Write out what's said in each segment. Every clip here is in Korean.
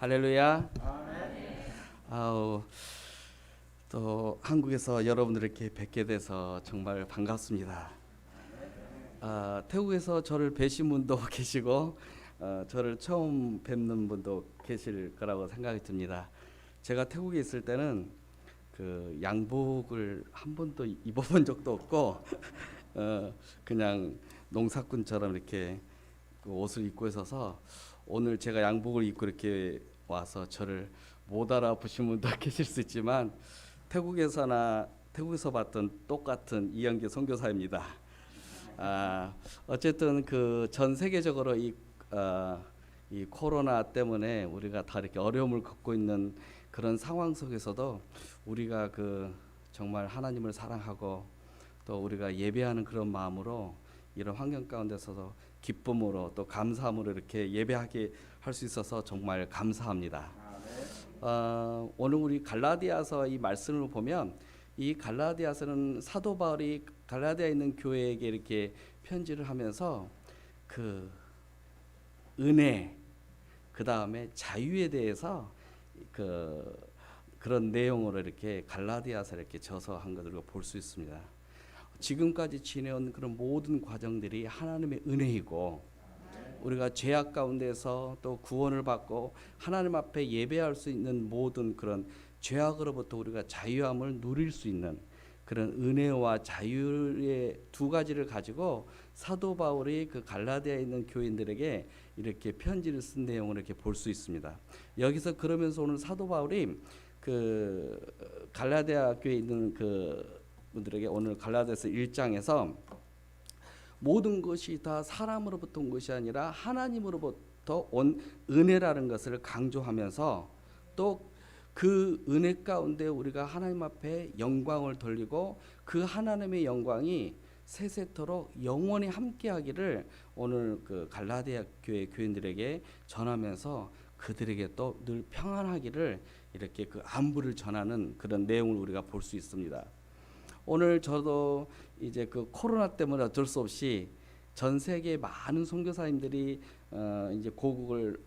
할렐루야. 아우, 또 한국에서 여러분들 이렇게 뵙게 돼서 정말 반갑습니다. 태국에서 저를 뵈신 분도 계시고 저를 처음 뵙는 분도 계실 거라고 생각이 듭니다. 제가 태국에 있을 때는 그 양복을 한 번도 입어본 적도 없고 그냥 농사꾼처럼 이렇게 그 옷을 입고 있어서 오늘 제가 양복을 입고 이렇게 와서 저를 못 알아보신 분도 계실 수 있지만 태국에서 봤던 똑같은 이영기 선교사입니다. 어쨌든 그 전 세계적으로 이 코로나 때문에 우리가 다 이렇게 어려움을 겪고 있는 그런 상황 속에서도 우리가 그 정말 하나님을 사랑하고 또 우리가 예배하는 그런 마음으로 이런 환경 가운데서도 기쁨으로 또 감사함으로 이렇게 예배하게 할 수 있어서 정말 감사합니다. 오늘 우리 갈라디아서 이 말씀을 보면 이 갈라디아서는 사도 바울이 갈라디아에 있는 교회에게 이렇게 편지를 하면서 그 은혜 그 다음에 자유에 대해서 그런 내용으로 이렇게 갈라디아서 이렇게 저서 한 것을 볼 수 있습니다. 지금까지 지내온 그런 모든 과정들이 하나님의 은혜이고 우리가 죄악 가운데서 또 구원을 받고 하나님 앞에 예배할 수 있는 모든 그런 죄악으로부터 우리가 자유함을 누릴 수 있는 그런 은혜와 자유의 두 가지를 가지고 사도 바울이 그 갈라디아에 있는 교인들에게 이렇게 편지를 쓴 내용을 이렇게 볼 수 있습니다. 여기서 그러면서 오늘 사도 바울이 그 갈라디아 교회에 있는 그 분들에게 오늘 갈라디아서 1장에서 모든 것이 다 사람으로부터 온 것이 아니라 하나님으로부터 온 은혜라는 것을 강조하면서 또 그 은혜 가운데 우리가 하나님 앞에 영광을 돌리고 그 하나님의 영광이 세세토록 영원히 함께하기를 오늘 그 갈라디아 교회 교인들에게 전하면서 그들에게 또 늘 평안하기를 이렇게 그 안부를 전하는 그런 내용을 우리가 볼 수 있습니다. 오늘 저도 이제 그 코로나 때문에 어쩔 수 없이 전 세계 많은 선교사님들이 이제 고국을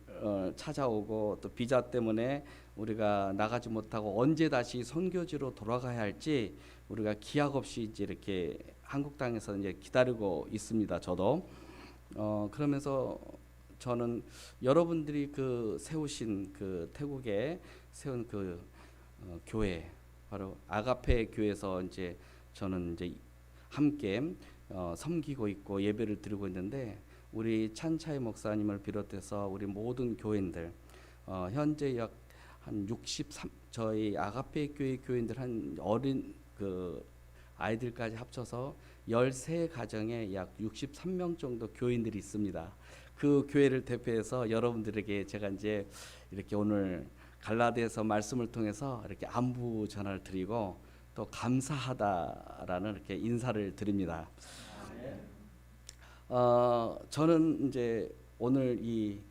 찾아오고 또 비자 때문에 우리가 나가지 못하고 언제 다시 선교지로 돌아가야 할지 우리가 기약 없이 이제 이렇게 한국 땅에서 이제 기다리고 있습니다. 저도 그러면서 저는 여러분들이 그 세우신 그 태국에 세운 그 교회 바로 아가페 교회에서 이제 저는 이제 함께 섬기고 있고 예배를 드리고 있는데 우리 찬차이 목사님을 비롯해서 우리 모든 교인들 현재 약 한 63 저희 아가페 교회 교인들 한 어린 그 아이들까지 합쳐서 13가정에 약 63명 정도 교인들이 있습니다. 그 교회를 대표해서 여러분들에게 제가 이제 이렇게 오늘 갈라디아서 말씀을 통해서 이렇게 안부 전화를 드리고 또 감사하다라는 이렇게 인사를 드립니다. 저는 이제 오늘 이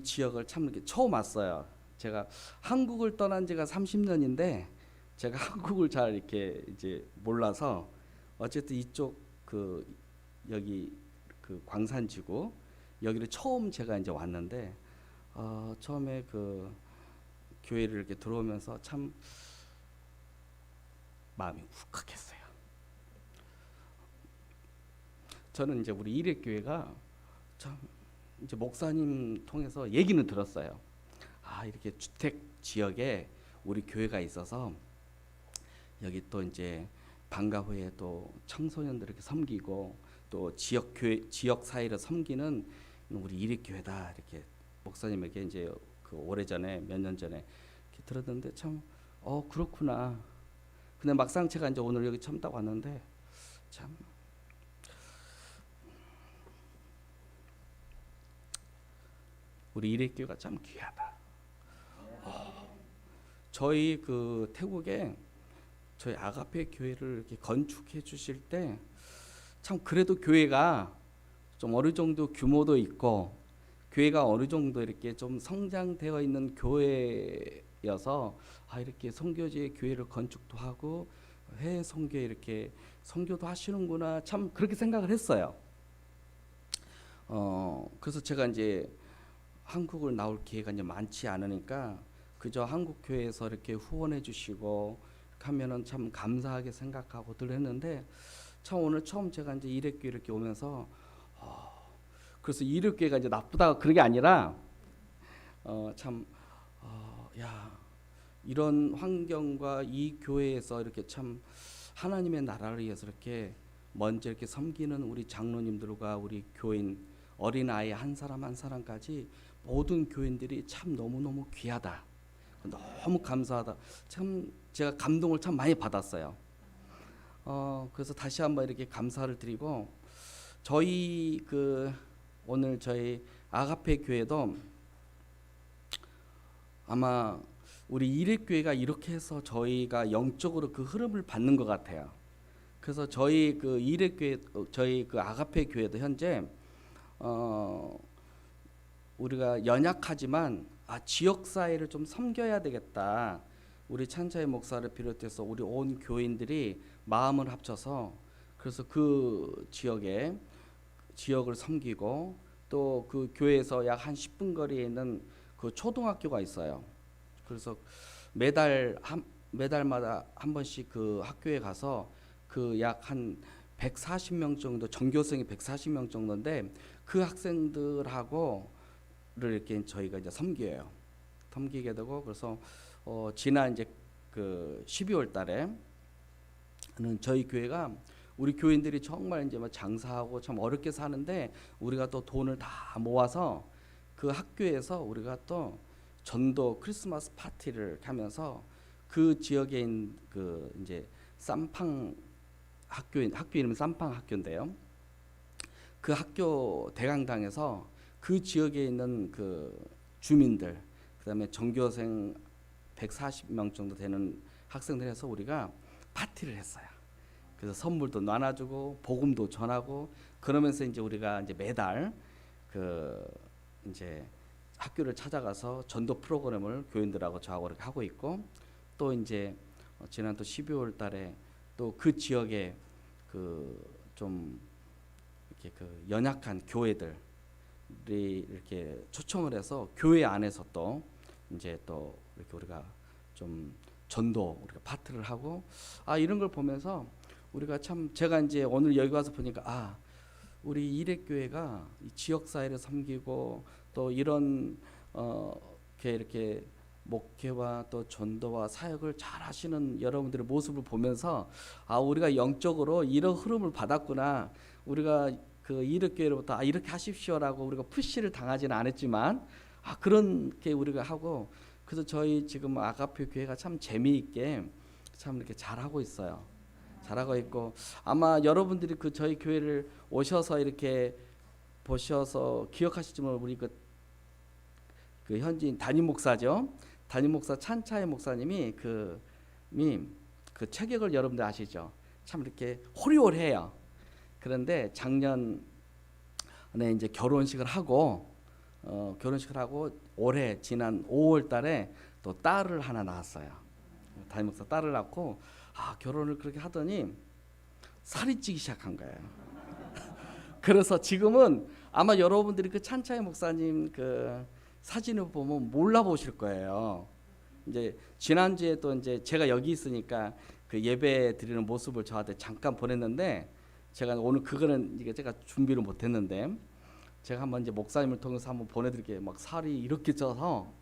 지역을 참 이렇게 처음 왔어요. 제가 한국을 떠난 지가 30년인데 제가 한국을 잘 이렇게 이제 몰라서 어쨌든 이쪽 그 여기 그 광산지구 여기를 처음 제가 이제 왔는데 처음에 그 교회를 이렇게 들어오면서 참 마음이 울컥했어요. 저는 이제 우리 이레교회가 참 이제 목사님 통해서 얘기는 들었어요. 이렇게 주택 지역에 우리 교회가 있어서 여기 또 이제 방과 후에 또 청소년들 이렇게 섬기고 또 지역 교회 지역 사회를 섬기는 우리 이레교회다 이렇게 목사님에게 이제 그 오래전에 몇 년 전에 이렇게 들었는데 참 그렇구나. 근데 막상 제가 이제 오늘 여기 처음 딱 왔는데 참 우리 이레교회가 참 귀하다. 저희 그 태국에 저희 아가페 교회를 이렇게 건축해 주실 때 참 그래도 교회가 좀 어느 정도 규모도 있고 교회가 어느 정도 이렇게 좀 성장되어 있는 교회여서 이렇게 선교지에 교회를 건축도 하고 해외 선교에 이렇게 선교도 하시는구나 참 그렇게 생각을 했어요. 그래서 제가 이제 한국을 나올 기회가 이제 많지 않으니까 그저 한국 교회에서 이렇게 후원해 주시고 하면은 참 감사하게 생각하고 늘 했는데 참 오늘 처음 제가 이제 이력교회 이렇게 오면서 그래서 이력교회가 이제 나쁘다 그런 게 아니라 참 야, 이런 환경과 이 교회에서 이렇게 참 하나님의 나라를 위해서 이렇게 먼저 이렇게 섬기는 우리 장로님들과 우리 교인 어린 아이 한 사람 한 사람까지 모든 교인들이 참 너무너무 귀하다. 너무 감사하다. 참 제가 감동을 참 많이 받았어요. 그래서 다시 한번 이렇게 감사를 드리고 저희 오늘 저희 아가페 교회도 아마 우리 이립교회가 이렇게 해서 저희가 영적으로 그 흐름을 받는 것 같아요. 그래서 저희 이립교회 저희 아가페 교회도 현재 우리가 연약하지만 지역 사회를 좀 섬겨야 되겠다. 우리 찬차의 목사를 비롯해서 우리 온 교인들이 마음을 합쳐서 그래서 그 지역을 섬기고 또 그 교회에서 약 한 10분 거리에 있는 그 초등학교가 있어요. 그래서 매달마다 한 번씩 그 학교에 가서 그 약 한 140명 정도 전교생이 140명 정도인데 그 학생들하고를 이렇게 저희가 이제 섬기게 되고 그래서 지난 이제 그 12월 달에는 저희 교회가 우리 교인들이 정말 이제 장사하고 참 어렵게 사는데 우리가 또 돈을 다 모아서 그 학교에서 우리가 또 전도 크리스마스 파티를 하면서 그 지역에 있는 그 이제 쌈팡 학교 이름은 쌈팡 학교인데요. 그 학교 대강당에서 그 지역에 있는 그 주민들 그다음에 전교생 140명 정도 되는 학생들 해서 우리가 파티를 했어요. 그래서 선물도 나눠주고 복음도 전하고 그러면서 이제 우리가 이제 매달 그 이제 학교를 찾아가서 전도 프로그램을 교인들하고 저하고 이렇게 하고 있고 또 이제 지난 또 12월 달에 또 그 지역에 그 좀 이렇게 그 연약한 교회들이 이렇게 초청을 해서 교회 안에서 또 이제 또 이렇게 우리가 좀 전도 우리가 파트를 하고 이런 걸 보면서 우리가 참 제가 이제 오늘 여기 와서 보니까 우리 이래교회가 지역 사회를 섬기고 또 이런 이렇게 목회와 또 전도와 사역을 잘 하시는 여러분들의 모습을 보면서 우리가 영적으로 이런 흐름을 받았구나. 우리가 그 이래교회로부터 이렇게 하십시오라고 우리가 푸시를 당하지는 않았지만 그렇게 우리가 하고 그래서 저희 지금 아가페 교회가 참 재미있게 참 이렇게 잘하고 있어요. 잘하고 있고 아마 여러분들이 그 저희 교회를 오셔서 이렇게 보셔서 기억하시지만 우리 그 현지인 담임 목사죠. 담임 목사 찬차의 목사님이 그 체격을 여러분들 아시죠? 참 이렇게 호리호리해요. 그런데 작년에 이제 결혼식을 하고 올해 지난 5월달에 또 딸을 하나 낳았어요. 담임 목사 딸을 낳고 결혼을 그렇게 하더니 살이 찌기 시작한 거예요. 그래서 지금은 아마 여러분들이 그 찬차의 목사님 그 사진을 보면 몰라보실 거예요. 이제 지난주에 또 이제 제가 여기 있으니까 그 예배 드리는 모습을 저한테 잠깐 보냈는데 제가 오늘 그거는 이게 제가 준비를 못했는데 제가 한번 이제 목사님을 통해서 한번 보내드릴게요. 막 살이 이렇게 쪄서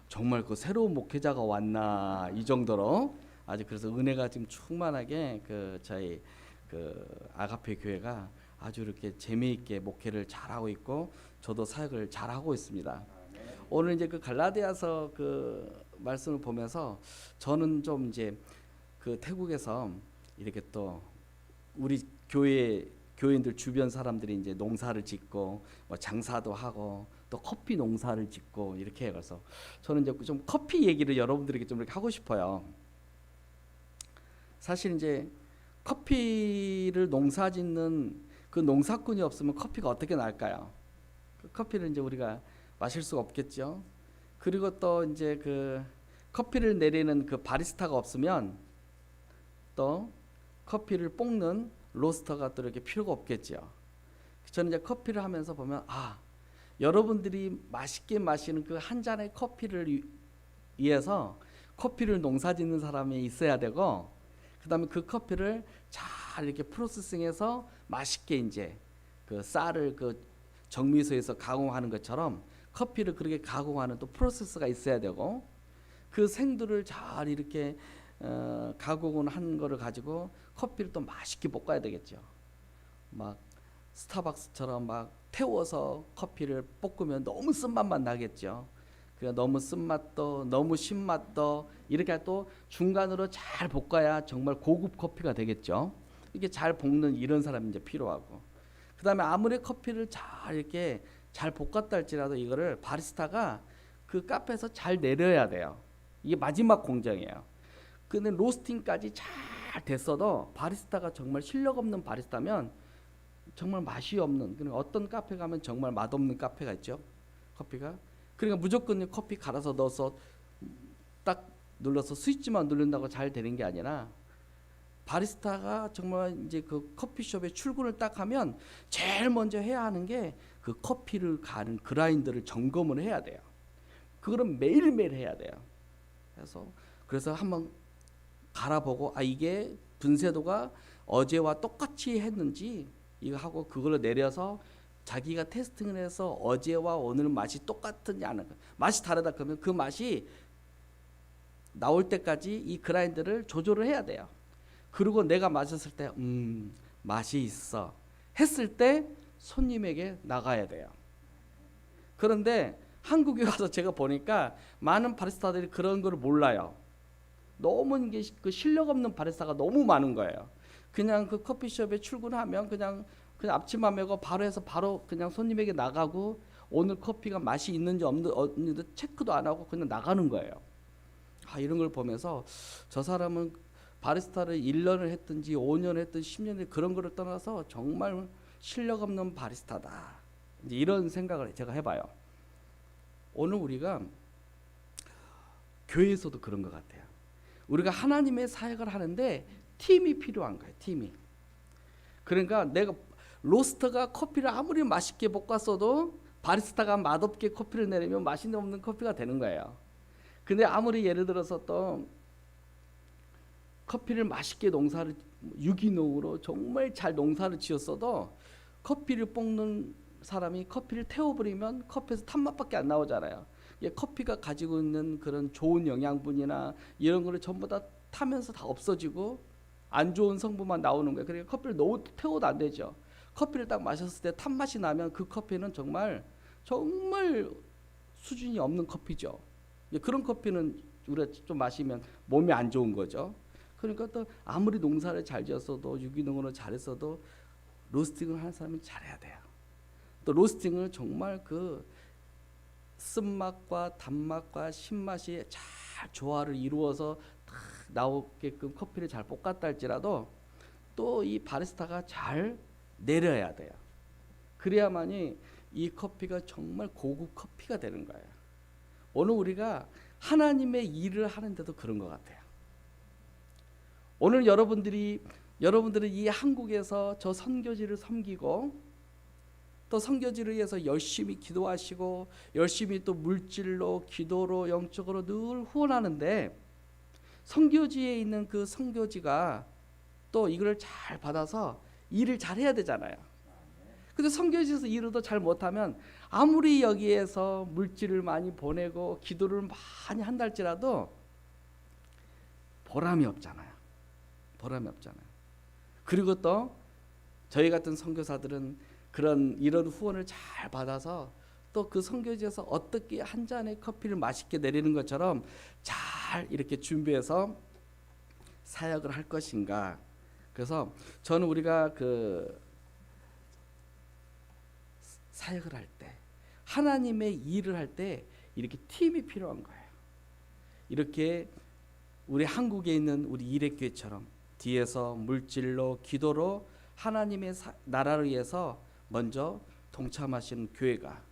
정말 그 새로운 목회자가 왔나 이 정도로 아주 그래서 은혜가 지금 충만하게 그 저희 그 아가페 교회가 아주 이렇게 재미있게 목회를 잘하고 있고 저도 사역을 잘하고 있습니다. 오늘 이제 그 갈라디아서 그 말씀을 보면서 저는 좀 이제 그 태국에서 이렇게 또 우리 교인들 주변 사람들이 이제 농사를 짓고 뭐 장사도 하고 또 커피 농사를 짓고 이렇게 해요. 그래서 저는 이제 좀 커피 얘기를 여러분들에게 좀 이렇게 하고 싶어요. 사실 이제 커피를 농사 짓는 그 농사꾼이 없으면 커피가 어떻게 날까요? 그 커피를 이제 우리가 마실 수가 없겠죠. 그리고 또 이제 그 커피를 내리는 그 바리스타가 없으면 또 커피를 볶는 로스터가 또 이렇게 필요가 없겠죠. 저는 이제 커피를 하면서 보면 여러분들이 맛있게 마시는 그 한 잔의 커피를 위해서 커피를 농사짓는 사람이 있어야 되고, 그다음에 그 커피를 잘 이렇게 프로세싱해서 맛있게 이제 그 쌀을 그 정미소에서 가공하는 것처럼 커피를 그렇게 가공하는 또 프로세스가 있어야 되고, 그 생두를 잘 이렇게 가공을 한 거를 가지고 커피를 또 맛있게 볶아야 되겠죠. 막 스타벅스처럼 막 태워서 커피를 볶으면 너무 쓴맛만 나겠죠. 그러니까 너무 쓴맛도 너무 신맛도 이렇게 또 중간으로 잘 볶아야 정말 고급 커피가 되겠죠. 이게 잘 볶는 이런 사람이 이제 필요하고, 그 다음에 아무리 커피를 잘 이렇게 잘 볶았다 할지라도 이거를 바리스타가 그 카페에서 잘 내려야 돼요. 이게 마지막 공정이에요. 근데 로스팅까지 잘 됐어도 바리스타가 정말 실력 없는 바리스타면 정말 맛이 없는, 그러니까 어떤 카페 가면 정말 맛없는 카페가 있죠. 커피가. 그러니까 무조건 커피 갈아서 넣어서 딱 눌러서 스위치만 누른다고 잘 되는 게 아니라, 바리스타가 정말 이제 그 커피숍에 출근을 딱 하면 제일 먼저 해야 하는 게 그 커피를 가는 그라인더를 점검을 해야 돼요. 그거는 매일매일 해야 돼요. 그래서 한번 갈아보고, 아 이게 분쇄도가 어제와 똑같이 했는지 이거 하고 그걸로 내려서 자기가 테스팅을 해서 어제와 오늘 맛이 똑같은지 안 할까. 맛이 다르다 그러면 그 맛이 나올 때까지 이 그라인더를 조절을 해야 돼요. 그리고 내가 마셨을 때 맛이 있어 했을 때 손님에게 나가야 돼요. 그런데 한국에 와서 제가 보니까 많은 바리스타들이 그런 걸 몰라요. 너무 이게 그 실력 없는 바리스타가 너무 많은 거예요. 그냥 그 커피숍에 출근하면 그냥 앞치마 메고 바로 해서 바로 그냥 손님에게 나가고, 오늘 커피가 맛이 있는지 없는지 체크도 안 하고 그냥 나가는 거예요. 이런 걸 보면서 저 사람은 바리스타를 1년을 했든지 5년을 했든지 10년을 그런 거를 떠나서 정말 실력 없는 바리스타다. 이제 이런 생각을 제가 해봐요. 오늘 우리가 교회에서도 그런 것 같아요. 우리가 하나님의 사역을 하는데 팀이 필요한 거예요. 팀이. 그러니까 내가 로스터가 커피를 아무리 맛있게 볶았어도 바리스타가 맛없게 커피를 내리면 맛이 없는 커피가 되는 거예요. 근데 아무리 예를 들어서 또 커피를 맛있게 농사를 유기농으로 정말 잘 농사를 지었어도 커피를 볶는 사람이 커피를 태워버리면 커피에서 탄맛밖에 안 나오잖아요. 커피가 가지고 있는 그런 좋은 영양분이나 이런 거를 전부 다 타면서 다 없어지고 안 좋은 성분만 나오는 거예요. 그러니까 커피를 너무 태워도 안 되죠. 커피를 딱 마셨을 때 탄맛이 나면 그 커피는 정말 수준이 없는 커피죠. 그런 커피는 우리가 좀 마시면 몸에 안 좋은 거죠. 그러니까 또 아무리 농사를 잘 지었어도 유기농으로 잘했어도 로스팅을 하는 사람은 잘해야 돼요. 또 로스팅을 정말 그 쓴맛과 단맛과 신맛이 잘 조화를 이루어서 딱 나오게끔 커피를 잘 볶았다 할지라도 또 이 바리스타가 잘 내려야 돼요. 그래야만이 이 커피가 정말 고급 커피가 되는 거예요. 오늘 우리가 하나님의 일을 하는데도 그런 것 같아요. 오늘 여러분들은 이 한국에서 저 선교지를 섬기고 또 선교지를 위해서 열심히 기도하시고 열심히 또 물질로 기도로 영적으로 늘 후원하는데, 선교지에 있는 그 선교지가 또 이걸 잘 받아서 일을 잘 해야 되잖아요. 근데 선교지에서 일을 더 잘 못하면 아무리 여기에서 물질을 많이 보내고 기도를 많이 한다 할지라도 보람이 없잖아요. 그리고 또 저희 같은 선교사들은 이런 후원을 잘 받아서 또 그 선교지에서 어떻게 한 잔의 커피를 맛있게 내리는 것처럼 잘 이렇게 준비해서 사역을 할 것인가. 그래서 저는 우리가 그 사역을 할 때, 하나님의 일을 할 때 이렇게 팀이 필요한 거예요. 이렇게 우리 한국에 있는 우리 일회교회처럼 뒤에서 물질로 기도로 하나님의 나라를 위해서 먼저 동참하시는 교회가,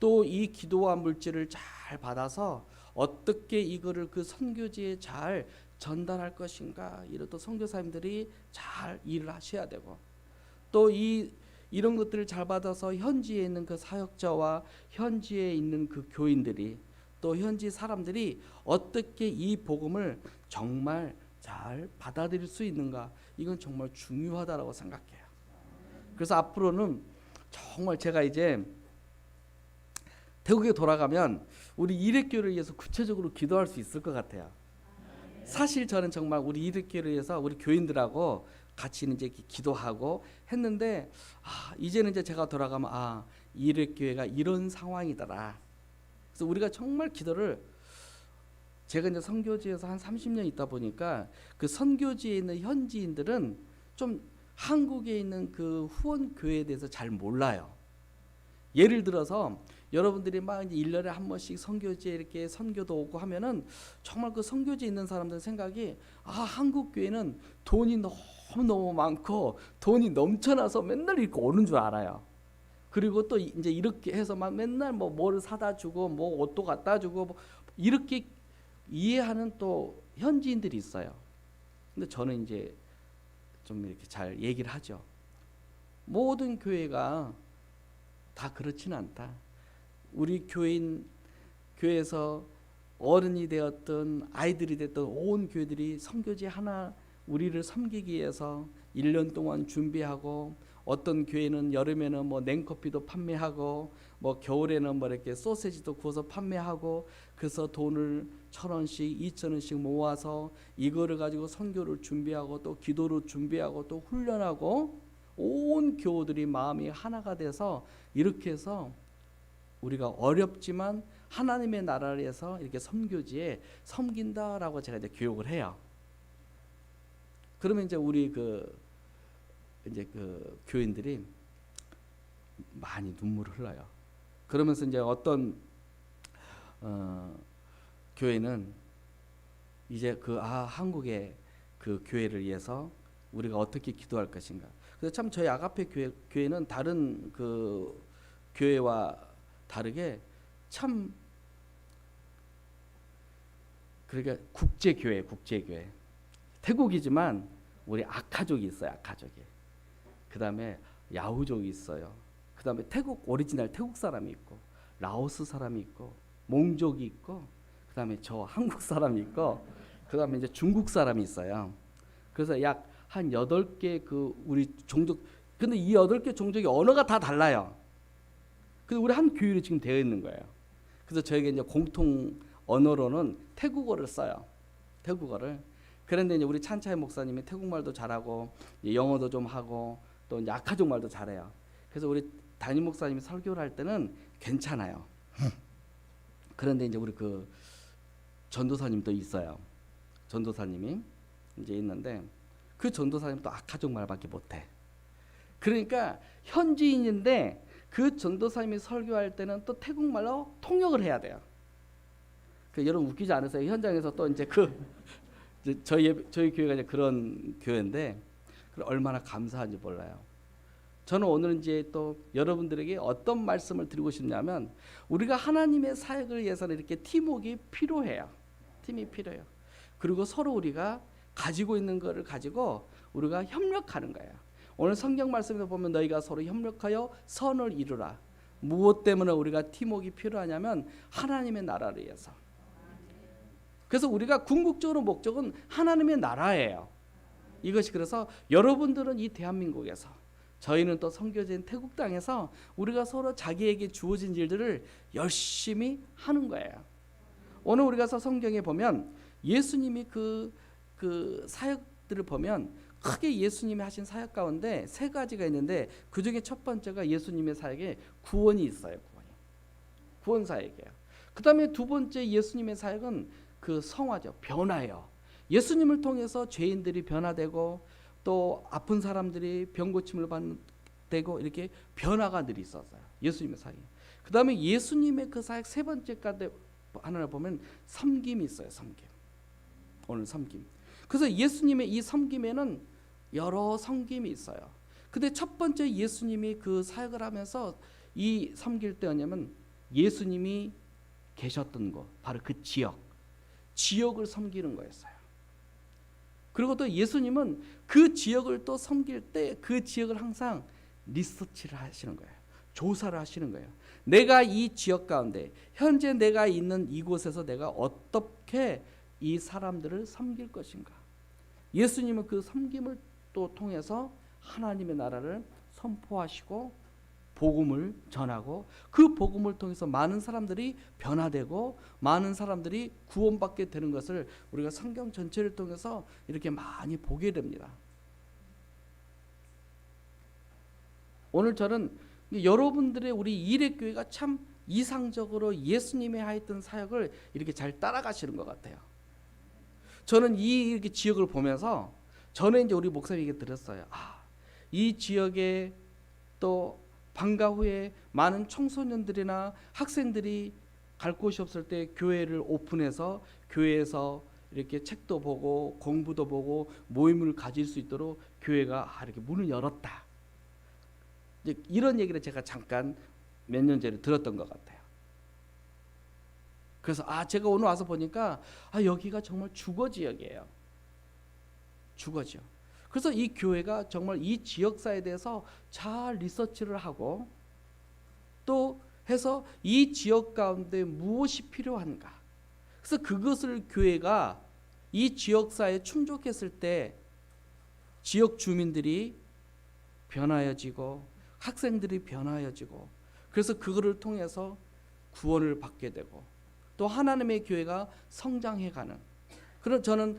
또 이 기도와 물질을 잘 받아서 어떻게 이거를 그 선교지에 잘 전달할 것인가, 이런 또 선교사님들이 잘 일을 하셔야 되고, 또 이 이런 것들을 잘 받아서 현지에 있는 그 사역자와 현지에 있는 그 교인들이 또 현지 사람들이 어떻게 이 복음을 정말 잘 받아들일 수 있는가, 이건 정말 중요하다라고 생각해요. 그래서 앞으로는 정말 제가 이제 태국에 돌아가면 우리 이레교를 위해서 구체적으로 기도할 수 있을 것 같아요. 사실 저는 정말 우리 이레교를 위해서 우리 교인들하고 같이 이제 기도하고 했는데, 이제는 이제 제가 돌아가면 이레교회가 이런 상황이더라. 그래서 우리가 정말 기도를, 제가 이제 선교지에서 한 30년 있다 보니까 그 선교지에 있는 현지인들은 좀 한국에 있는 그 후원 교회에 대해서 잘 몰라요. 예를 들어서 여러분들이 막 이제 1년에 한 번씩 선교지에 이렇게 선교도 오고 하면은 정말 그 선교지에 있는 사람들 생각이 한국 교회는 돈이 너무 많고 돈이 넘쳐나서 맨날 이렇게 오는 줄 알아요. 그리고 또 이제 이렇게 해서 막 맨날 뭐를 사다 주고 뭐 옷도 갖다 주고 뭐 이렇게 이해하는 또 현지인들이 있어요. 근데 저는 이제 좀 이렇게 잘 얘기를 하죠. 모든 교회가 다 그렇지는 않다. 우리 교회에서 어른이 되었던 아이들이 됐던 온 교회들이 선교지 하나 우리를 섬기기 위해서 1년 동안 준비하고, 어떤 교회는 여름에는 뭐 냉커피도 판매하고 뭐 겨울에는 뭐 이렇게 소세지도 구워서 판매하고, 그래서 돈을 1,000원씩 2,000원씩 모아서 이거를 가지고 선교를 준비하고 또 기도를 준비하고 또 훈련하고, 온 교우들이 마음이 하나가 돼서 이렇게 해서 우리가 어렵지만 하나님의 나라를 위해서 이렇게 선교지에 섬긴다라고 제가 이제 교육을 해요. 그러면 이제 우리 그 교인들이 많이 눈물을 흘려요. 그러면서 이제 어떤 교회는 이제 한국의 그 교회를 위해서 우리가 어떻게 기도할 것인가. 그래서 참 저희 아가페 교회는 다른 그 교회와 다르게 참, 그러니까 국제교회. 태국이지만 우리 아카족이 있어요. 아카족이. 그 다음에 야후족이 있어요. 그 다음에 태국 오리지널 태국 사람이 있고, 라오스 사람이 있고, 몽족이 있고, 그 다음에 저 한국 사람이 있고, 그 다음에 이제 중국 사람이 있어요. 그래서 약 한 8개 그 우리 종족. 근데 이 8개 종족의 언어가 다 달라요. 근데 우리 한 교회로 지금 되어 있는 거예요. 그래서 저에게 이제 공통 언어로는 태국어를 써요. 태국어를. 그런데 이제 우리 찬차이 목사님이 태국말도 잘하고 영어도 좀 하고 또 이제 아카족 말도 잘해요. 그래서 우리 담임 목사님이 설교를 할 때는 괜찮아요. 그런데 이제 우리 그 전도사님도 있어요. 전도사님이 이제 있는데 그 전도사님 또 아카족 말밖에 못해. 그러니까 현지인인데 그 전도사님이 설교할 때는 또 태국말로 통역을 해야 돼요. 여러분 웃기지 않으세요? 현장에서 또 이제 저희 교회가 이제 그런 교회인데 얼마나 감사한지 몰라요. 저는 오늘 이제 또 여러분들에게 어떤 말씀을 드리고 싶냐면, 우리가 하나님의 사역을 위해서는 이렇게 팀워크가 필요해요. 팀이 필요해요. 그리고 서로 우리가 가지고 있는 것을 가지고 우리가 협력하는 거예요. 오늘 성경 말씀에 보면 너희가 서로 협력하여 선을 이루라. 무엇 때문에 우리가 팀워크가 필요하냐면 하나님의 나라를 위해서. 그래서 우리가 궁극적으로 목적은 하나님의 나라예요. 이것이 그래서 여러분들은 이 대한민국에서, 저희는 또 선교지인 태국 땅에서 우리가 서로 자기에게 주어진 일들을 열심히 하는 거예요. 오늘 우리가 성경에 보면 예수님이 그 사역들을 보면 크게 예수님이 하신 사역 가운데 3가지가 있는데, 그 중에 첫 번째가 예수님의 사역에 구원이 있어요. 구원 사역이에요. 그 다음에 2번째 예수님의 사역은 그 성화죠. 변화예요. 예수님을 통해서 죄인들이 변화되고 또 아픈 사람들이 병고침을 받고 이렇게 변화가 늘 있었어요. 예수님의 사역. 그 다음에 예수님의 그 사역 3번째까지 하나 보면 섬김이 있어요. 섬김. 오늘 섬김. 그래서 예수님의 이 섬김에는 여러 섬김이 있어요. 근데 첫 번째 예수님이 그 사역을 하면서 이 섬길 때였냐면 예수님이 계셨던 곳, 바로 그 지역을 섬기는 거였어요. 그리고 또 예수님은 그 지역을 또 섬길 때 그 지역을 항상 리서치를 하시는 거예요. 조사를 하시는 거예요. 내가 이 지역 가운데 현재 내가 있는 이곳에서 내가 어떻게 이 사람들을 섬길 것인가. 예수님은 그 섬김을 또 통해서 하나님의 나라를 선포하시고 복음을 전하고 그 복음을 통해서 많은 사람들이 변화되고 많은 사람들이 구원받게 되는 것을 우리가 성경 전체를 통해서 이렇게 많이 보게 됩니다. 오늘 저는 여러분들의 우리 이레교회가 참 이상적으로 예수님이 하였던 사역을 이렇게 잘 따라가시는 것 같아요. 저는 이렇게 지역을 보면서 저는 이제 우리 목사님에게 들었어요. 이 지역에 또 방과 후에 많은 청소년들이나 학생들이 갈 곳이 없을 때 교회를 오픈해서 교회에서 이렇게 책도 보고 공부도 보고 모임을 가질 수 있도록 교회가 이렇게 문을 열었다. 이런 얘기를 제가 잠깐 몇 년 전에 들었던 것 같아요. 그래서 제가 오늘 와서 보니까 여기가 정말 주거 지역이에요. 주거 지역. 그래서 이 교회가 정말 이 지역사에 대해서 잘 리서치를 하고 또 해서 이 지역 가운데 무엇이 필요한가. 그래서 그것을 교회가 이 지역사에 충족했을 때 지역 주민들이 변화해지고 학생들이 변화해지고 그래서 그거를 통해서 구원을 받게 되고 또 하나님의 교회가 성장해가는. 그럼 저는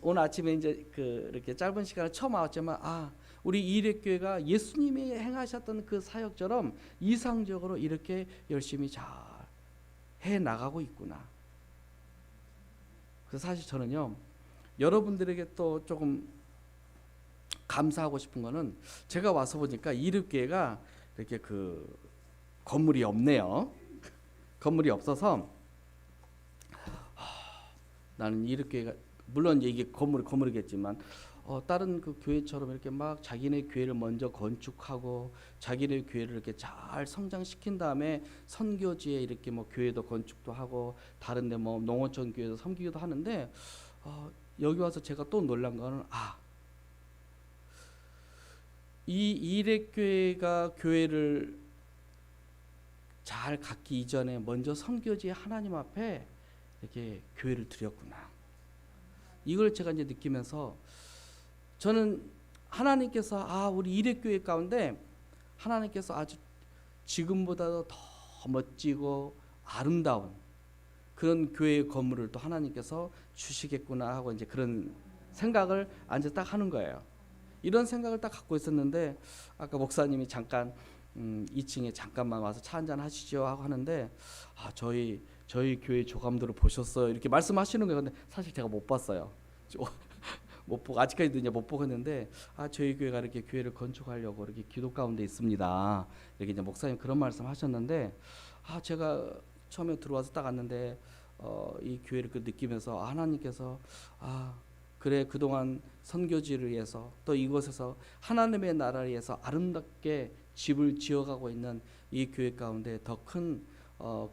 오늘 아침에 이제 이렇게 짧은 시간에 처음 왔지만 우리 이레교회가 예수님이 행하셨던 그 사역처럼 이상적으로 이렇게 열심히 잘 해 나가고 있구나. 그래서 사실 저는요 여러분들에게 또 조금 감사하고 싶은 거는 제가 와서 보니까 이레교회가 이렇게 건물이 없네요. 건물이 없어서 나는 이렇게 물론 이게 건물이겠지만 다른 그 교회처럼 이렇게 막 자기네 교회를 먼저 건축하고 자기네 교회를 이렇게 잘 성장시킨 다음에 선교지에 이렇게 뭐 교회도 건축도 하고 다른데 뭐 농어촌 교회도 섬기기도 하는데 여기 와서 제가 또 놀란 거는 이 이레교회가 교회를 잘 갖기 이전에 먼저 선교지에 하나님 앞에 이렇게 교회를 드렸구나. 이걸 제가 이제 느끼면서 저는 하나님께서 우리 이레교회 가운데 하나님께서 아주 지금보다도 더 멋지고 아름다운 그런 교회의 건물을 또 하나님께서 주시겠구나 하고 이제 그런 생각을 이제 딱 하는 거예요. 이런 생각을 딱 갖고 있었는데 아까 목사님이 잠깐 2층에 잠깐만 와서 차 한잔 하시죠 하고 하는데 저희 교회 조감도를 보셨어요 이렇게 말씀하시는 거예요. 근데 사실 제가 못 봤어요. 못 보고 아직까지도 이제 못 보고 있는데 저희 교회가 이렇게 교회를 건축하려고 이렇게 기도 가운데 있습니다. 이렇게 이제 목사님 그런 말씀하셨는데 제가 처음에 들어와서 딱 왔는데 이 교회를 느끼면서 하나님께서 그래 그동안 선교지를 위해서 또 이곳에서 하나님의 나라를 위해서 아름답게 집을 지어가고 있는 이 교회 가운데 더 큰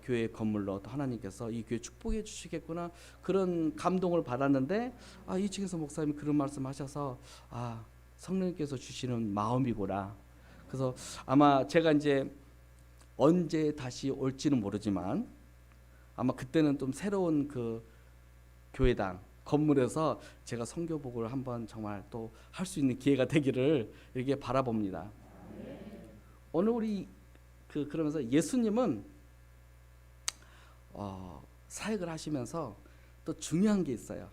교회 건물로 또 하나님께서 이 교회 축복해 주시겠구나 그런 감동을 받았는데 2층에서 목사님이 그런 말씀하셔서 성령님께서 주시는 마음이구나. 그래서 아마 제가 이제 언제 다시 올지는 모르지만 아마 그때는 좀 새로운 그 교회당 건물에서 제가 선교복을 한번 정말 또 할 수 있는 기회가 되기를 이렇게 바라봅니다. 오늘 우리 그러면서 예수님은 사역을 하시면서 또 중요한 게 있어요.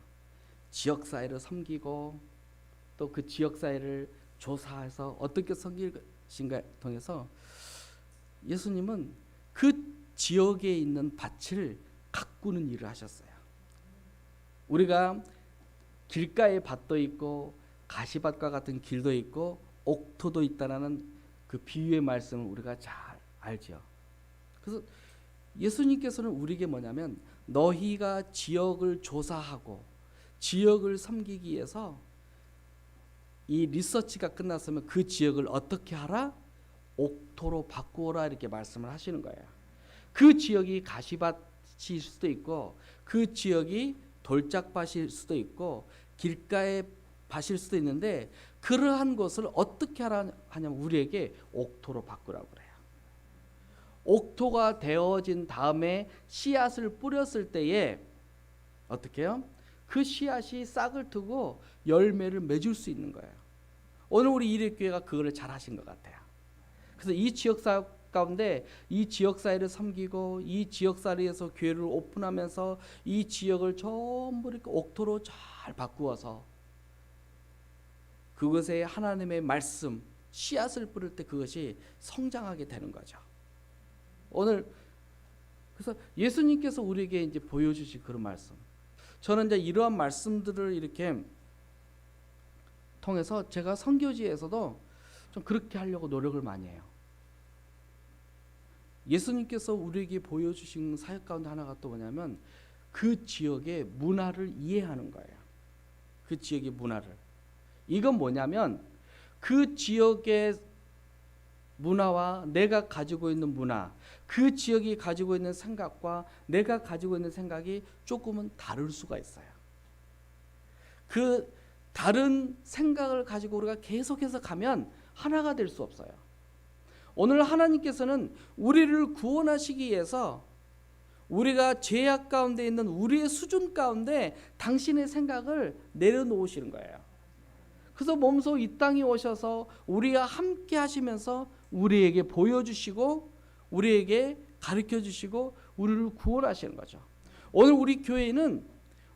지역 사회를 섬기고 또 그 지역 사회를 조사해서 어떻게 섬길 것인가 통해서 예수님은 그 지역에 있는 밭을 가꾸는 일을 하셨어요. 우리가 길가에 밭도 있고 가시밭과 같은 길도 있고 옥토도 있다라는 그 비유의 말씀을 우리가 잘 알죠. 그래서 예수님께서는 우리에게 뭐냐면 너희가 지역을 조사하고 지역을 섬기기 위해서 이 리서치가 끝났으면 그 지역을 어떻게 하라? 옥토로 바꾸어라 이렇게 말씀을 하시는 거예요. 그 지역이 가시밭일 수도 있고 그 지역이 돌짝밭일 수도 있고 길가의 밭일 수도 있는데 그러한 것을 어떻게 하냐면 우리에게 옥토로 바꾸라고 그래요. 옥토가 되어진 다음에 씨앗을 뿌렸을 때에 어떻게 해요? 그 씨앗이 싹을 트고 열매를 맺을 수 있는 거예요. 오늘 우리 이레교회가 그거를 잘 하신 것 같아요. 그래서 이 지역사회 가운데 이 지역사회를 섬기고 이 지역사회에서 교회를 오픈하면서 이 지역을 전부 이렇게 옥토로 잘 바꾸어서 그것에 하나님의 말씀 씨앗을 뿌릴 때 그것이 성장하게 되는 거죠. 오늘 그래서 예수님께서 우리에게 이제 보여주신 그런 말씀, 저는 이제 이러한 말씀들을 이렇게 통해서 제가 선교지에서도 좀 그렇게 하려고 노력을 많이 해요. 예수님께서 우리에게 보여주신 사역 가운데 하나가 또 뭐냐면 그 지역의 문화를 이해하는 거예요. 그 지역의 문화를. 이건 뭐냐면 그 지역의 문화와 내가 가지고 있는 문화, 그 지역이 가지고 있는 생각과 내가 가지고 있는 생각이 조금은 다를 수가 있어요. 그 다른 생각을 가지고 우리가 계속해서 가면 하나가 될 수 없어요. 오늘 하나님께서는 우리를 구원하시기 위해서 우리가 죄악 가운데 있는 우리의 수준 가운데 당신의 생각을 내려놓으시는 거예요. 그래서 몸소 이 땅에 오셔서 우리와 함께 하시면서 우리에게 보여주시고 우리에게 가르쳐주시고 우리를 구원하시는 거죠. 오늘 우리 교회는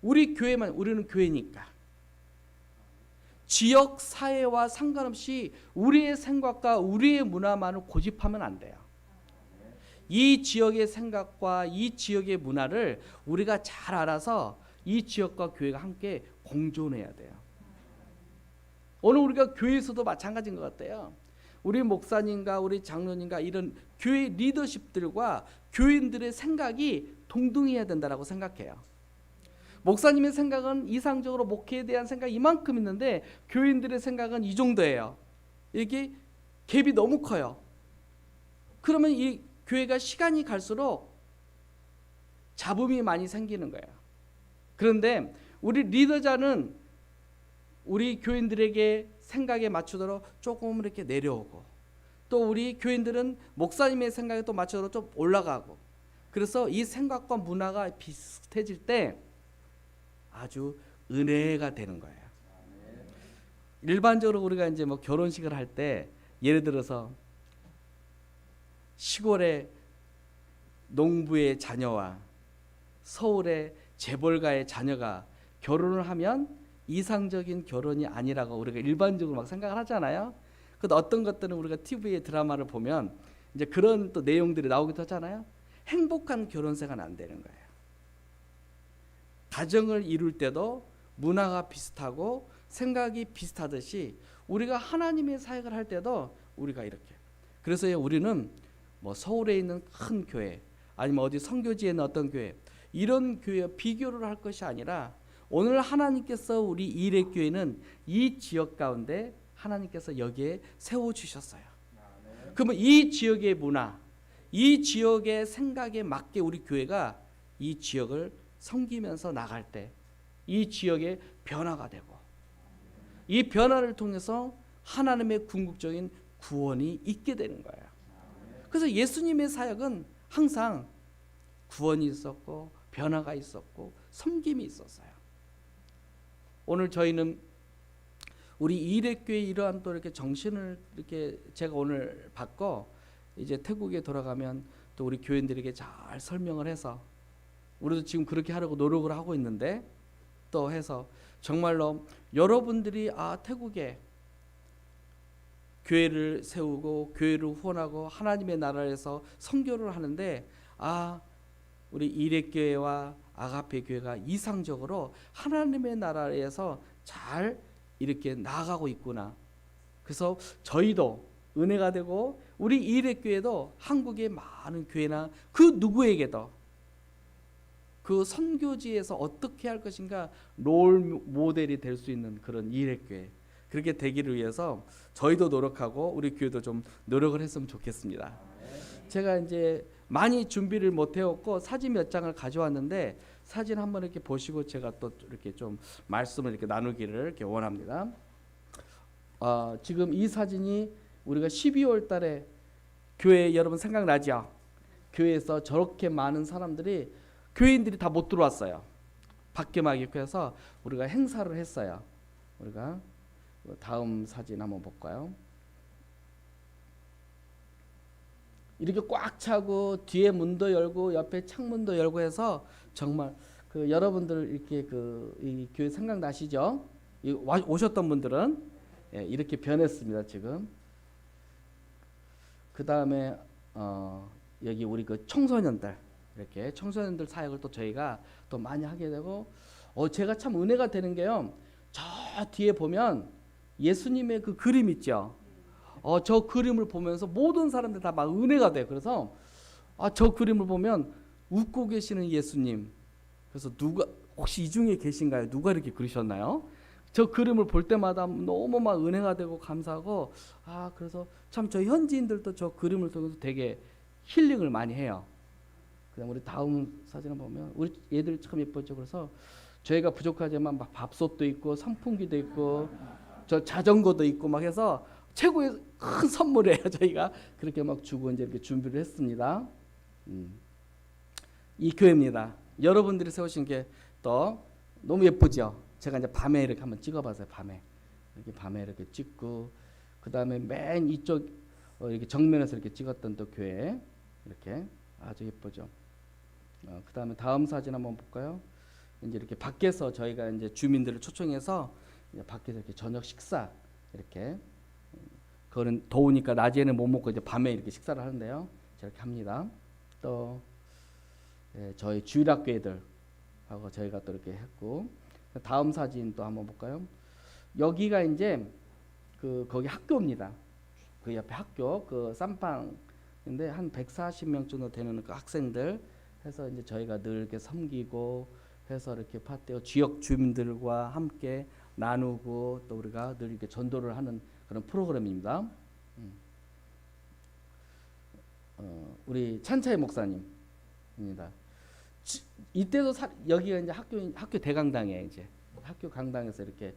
우리 교회만, 우리는 교회니까 지역 사회와 상관없이 우리의 생각과 우리의 문화만을 고집하면 안 돼요. 이 지역의 생각과 이 지역의 문화를 우리가 잘 알아서 이 지역과 교회가 함께 공존해야 돼요. 오늘 우리가 교회에서도 마찬가지인 것 같아요. 우리 목사님과 우리 장로님과 이런 교회 리더십들과 교인들의 생각이 동등해야 된다고 생각해요. 목사님의 생각은 이상적으로 목회에 대한 생각이 이만큼 있는데 교인들의 생각은 이 정도예요. 이게 갭이 너무 커요. 그러면 이 교회가 시간이 갈수록 잡음이 많이 생기는 거예요. 그런데 우리 리더자는 우리 교인들에게 생각에 맞추도록 조금 이렇게 내려오고 또 우리 교인들은 목사님의 생각에 또 맞추도록 좀 올라가고 그래서 이 생각과 문화가 비슷해질 때 아주 은혜가 되는 거예요. 일반적으로 우리가 이제 뭐 결혼식을 할 때 예를 들어서 시골의 농부의 자녀와 서울의 재벌가의 자녀가 결혼을 하면 이상적인 결혼이 아니라고 우리가 일반적으로 막 생각을 하잖아요. 근데 어떤 것들은 우리가 TV의 드라마를 보면 이제 그런 또 내용들이 나오기도 하잖아요. 행복한 결혼 생활은 안 되는 거예요. 가정을 이룰 때도 문화가 비슷하고 생각이 비슷하듯이 우리가 하나님의 사역을 할 때도 우리가 이렇게. 그래서 우리는 뭐 서울에 있는 큰 교회 아니면 어디 선교지에 있는 어떤 교회 이런 교회와 비교를 할 것이 아니라 오늘 하나님께서 우리 이레교회는 이 지역 가운데 하나님께서 여기에 세워주셨어요. 그러면 이 지역의 문화, 이 지역의 생각에 맞게 우리 교회가 이 지역을 섬기면서 나갈 때 이 지역의 변화가 되고 이 변화를 통해서 하나님의 궁극적인 구원이 있게 되는 거예요. 그래서 예수님의 사역은 항상 구원이 있었고 변화가 있었고 섬김이 있었어요. 오늘 저희는 우리 이레교회 이러한 또 이렇게 정신을 이렇게 제가 오늘 받고 이제 태국에 돌아가면 또 우리 교인들에게 잘 설명을 해서 우리도 지금 그렇게 하려고 노력을 하고 있는데 또 해서 정말로 여러분들이 태국에 교회를 세우고 교회를 후원하고 하나님의 나라에서 선교를 하는데 우리 이레교회와 아가페 교회가 이상적으로 하나님의 나라에서 잘 이렇게 나아가고 있구나. 그래서 저희도 은혜가 되고 우리 이레교회도 한국의 많은 교회나 그 누구에게도 그 선교지에서 어떻게 할 것인가 롤 모델이 될 수 있는 그런 이레교회 그렇게 되기를 위해서 저희도 노력하고 우리 교회도 좀 노력을 했으면 좋겠습니다. 제가 이제 많이 준비를 못 해왔고 사진 몇 장을 가져왔는데 사진 한번 이렇게 보시고 제가 또 이렇게 좀 말씀을 이렇게 나누기를 이렇게 원합니다. 지금 이 사진이 우리가 12월 달에 교회 여러분 생각나죠? 교회에서 저렇게 많은 사람들이 교인들이 다 못 들어왔어요. 밖에만 있고 해서 우리가 행사를 했어요. 우리가 다음 사진 한번 볼까요? 이렇게 꽉 차고 뒤에 문도 열고 옆에 창문도 열고 해서 정말 그 여러분들 이렇게 이 교회 생각나시죠? 오셨던 분들은 이렇게 변했습니다 지금. 그 다음에 여기 우리 그 청소년들 이렇게 청소년들 사역을 또 저희가 또 많이 하게 되고 제가 참 은혜가 되는 게요. 저 뒤에 보면 예수님의 그 그림 있죠. 저 그림을 보면서 모든 사람들 다 막 은혜가 돼요. 그래서 저 그림을 보면 웃고 계시는 예수님. 그래서 누가 혹시 이 중에 계신가요? 누가 이렇게 그리셨나요? 저 그림을 볼 때마다 너무 막 은혜가 되고 감사하고 그래서 참 저 현지인들도 저 그림을 통해서 되게 힐링을 많이 해요. 그다음 우리 다음 사진을 보면 우리 얘들 참 예쁘죠. 그래서 저희가 부족하지만 막 밥솥도 있고 선풍기도 있고 저 자전거도 있고 막 해서 최고의 큰 선물이에요. 저희가 그렇게 막 주고 이제 이렇게 준비를 했습니다. 이 교회입니다. 여러분들이 세우신 게 또 너무 예쁘죠. 제가 이제 밤에 이렇게 한번 찍어봤어요. 밤에 이렇게 찍고 그 다음에 맨 이쪽 이렇게 정면에서 이렇게 찍었던 또 교회 이렇게 아주 예쁘죠. 그 다음에 다음 사진 한번 볼까요? 이제 이렇게 밖에서 저희가 이제 주민들을 초청해서 이제 밖에서 이렇게 저녁 식사 이렇게 그거는 더우니까 낮에는 못 먹고 이제 밤에 이렇게 식사를 하는데요. 저렇게 합니다. 또 저희 주일학교애들 하고 저희가 또 이렇게 했고 다음 사진 또 한번 볼까요? 여기가 이제 거기 학교입니다. 그 옆에 학교 그 쌈방인데 한 140명 정도 되는 그 학생들 해서 이제 저희가 늘 이렇게 섬기고 해서 이렇게 파티어 지역 주민들과 함께 나누고 또 우리가 늘 이렇게 전도를 하는 그런 프로그램입니다. 우리 찬차이 목사님입니다. 이때도 여기가 이제 학교 대강당에 이제 학교 강당에서 이렇게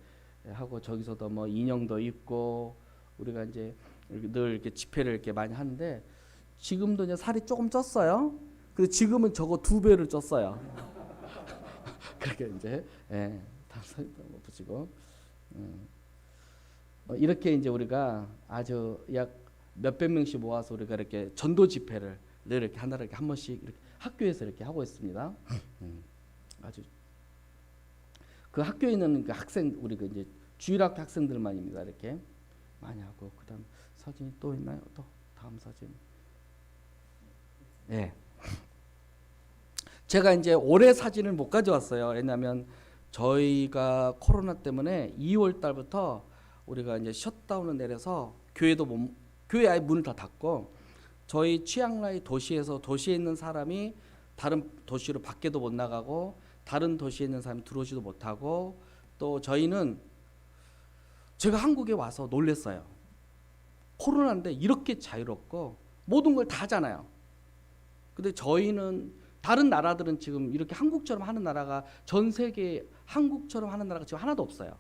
하고 저기서도 뭐 인형도 있고 우리가 이제 늘 이렇게 집회를 이렇게 많이 하는데 지금도 이제 살이 조금 쪘어요. 근데 지금은 저거 2배를 쪘어요. 그렇게 이제 다음 사진 한번 보시고 이렇게 이제 우리가 아주 약 몇백 명씩 모아서 우리가 이렇게 전도 집회를 늘 이렇게 하나를 이렇게 한 번씩 이렇게 학교에서 이렇게 하고 있습니다. 아주 그 학교에 있는 그 학생 우리 그 이제 주일학교 학생들만입니다. 이렇게 많이 하고 그다음 사진이 또 있나요? 또 다음 사진. 제가 이제 올해 사진을 못 가져왔어요. 왜냐하면 저희가 코로나 때문에 2월 달부터 우리가 이제 셧다운을 내려서 교회 아예 문을 다 닫고 저희 치앙라이 도시에서 도시에 있는 사람이 다른 도시로 밖에도 못 나가고 다른 도시에 있는 사람이 들어오지도 못하고 또 저희는 제가 한국에 와서 놀랬어요. 코로나인데 이렇게 자유롭고 모든 걸 다 하잖아요. 근데 저희는 다른 나라들은 지금 이렇게 한국처럼 하는 나라가 전 세계 한국처럼 하는 나라가 지금 하나도 없어요.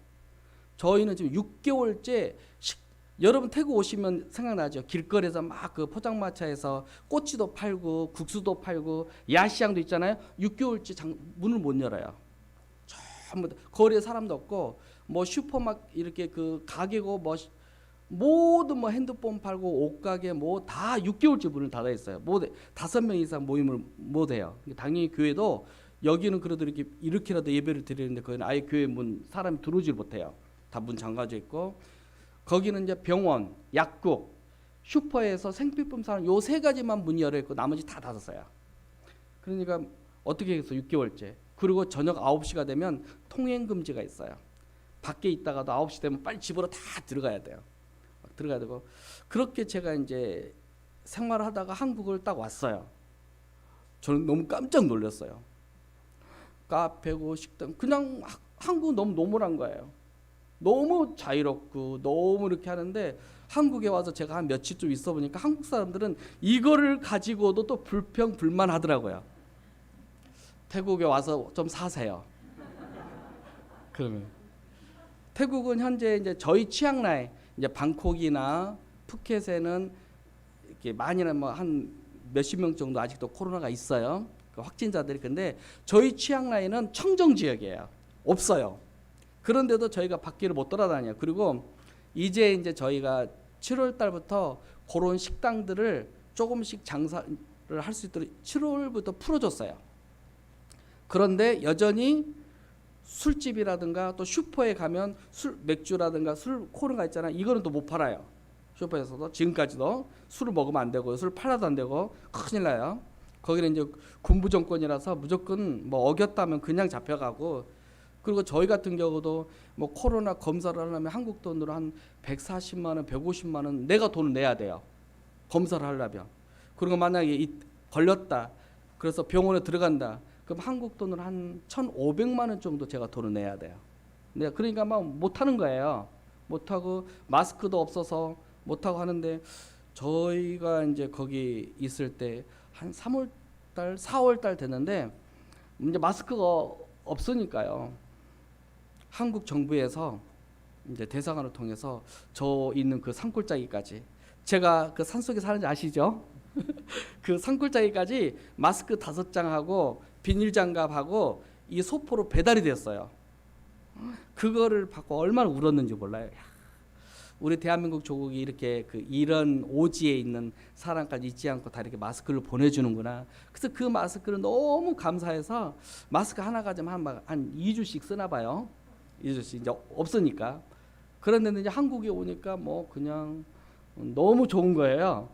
저희는 지금 6개월째 여러분 태국 오시면 생각나죠? 길거리에서 막 그 포장마차에서 꼬치도 팔고 국수도 팔고 야시장도 있잖아요. 6개월째 문을 못 열어요. 전부 거리에 사람도 없고 뭐 슈퍼마켓 이렇게 그 가게고 뭐 모든 뭐 핸드폰 팔고 옷가게 뭐 다 6개월째 문을 닫아 있어요. 뭐 5명 이상 모임을 못 해요. 당연히 교회도 여기는 그래도 이렇게라도 예배를 드리는데 거기는 아예 교회 문 사람이 들어오질 못해요. 다 문 잠가져 있고 거기는 이제 병원, 약국, 슈퍼에서 생필품 사는 요 3가지만 문이 열어 있고 나머지 다 닫았어요. 그러니까 어떻게 해서 6개월째. 그리고 저녁 9시가 되면 통행 금지가 있어요. 밖에 있다가도 9시 되면 빨리 집으로 다 들어가야 돼요. 들어가야 되고 그렇게 제가 이제 생활을 하다가 한국을 딱 왔어요. 저는 너무 깜짝 놀랐어요. 카페고 식당 그냥 한국 너무 노멀한 거예요. 너무 자유롭고 너무 이렇게 하는데 한국에 와서 제가 한 며칠 좀 있어 보니까 한국 사람들은 이거를 가지고도 또 불평불만하더라고요. 태국에 와서 좀 사세요. 그러면 태국은 현재 이제 저희 치앙라이 이제 방콕이나 푸켓에는 이렇게 많이는 뭐 한 몇십 명 정도 아직도 코로나가 있어요. 그 확진자들이. 근데 저희 치앙라이는 청정 지역이에요. 없어요. 그런데도 저희가 밖을 못 돌아다녀요. 그리고 이제 저희가 7월 달부터 그런 식당들을 조금씩 장사를 할 수 있도록 7월부터 풀어줬어요. 그런데 여전히 술집이라든가 또 슈퍼에 가면 맥주라든가 술 코너가 있잖아요. 이거는 또 못 팔아요. 슈퍼에서도 지금까지도 술을 먹으면 안 되고 술 팔아도 안 되고 큰일 나요. 거기는 이제 군부 정권이라서 무조건 뭐 어겼다면 그냥 잡혀가고, 그리고 저희 같은 경우도 뭐 코로나 검사를 하려면 한국 돈으로 한 140만 원, 150만 원 내가 돈을 내야 돼요. 검사를 하려면. 그리고 만약에 걸렸다. 그래서 병원에 들어간다. 그럼 한국 돈으로 한 1,500만 원 정도 제가 돈을 내야 돼요. 네, 그러니까 막 못 하는 거예요. 못 하고 마스크도 없어서 못 하고 하는데, 저희가 이제 거기 있을 때 한 3월 달, 4월 달 됐는데 이제 마스크가 없으니까요. 한국 정부에서 이제 대사관을 통해서 저 있는 그 산골짜기까지, 제가 그 산속에 사는지 아시죠? 그 산골짜기까지 마스크 5장하고 비닐장갑하고 이 소포로 배달이 됐어요. 그거를 받고 얼마나 울었는지 몰라요. 우리 대한민국 조국이 이렇게 이런 오지에 있는 사람까지 잊지 않고 다 이렇게 마스크를 보내주는구나. 그래서 그 마스크를 너무 감사해서 마스크 하나 가지면 한 2주씩 쓰나 봐요. 2주씩 이제 없으니까. 그런데 이제 한국에 오니까 뭐 그냥 너무 좋은 거예요.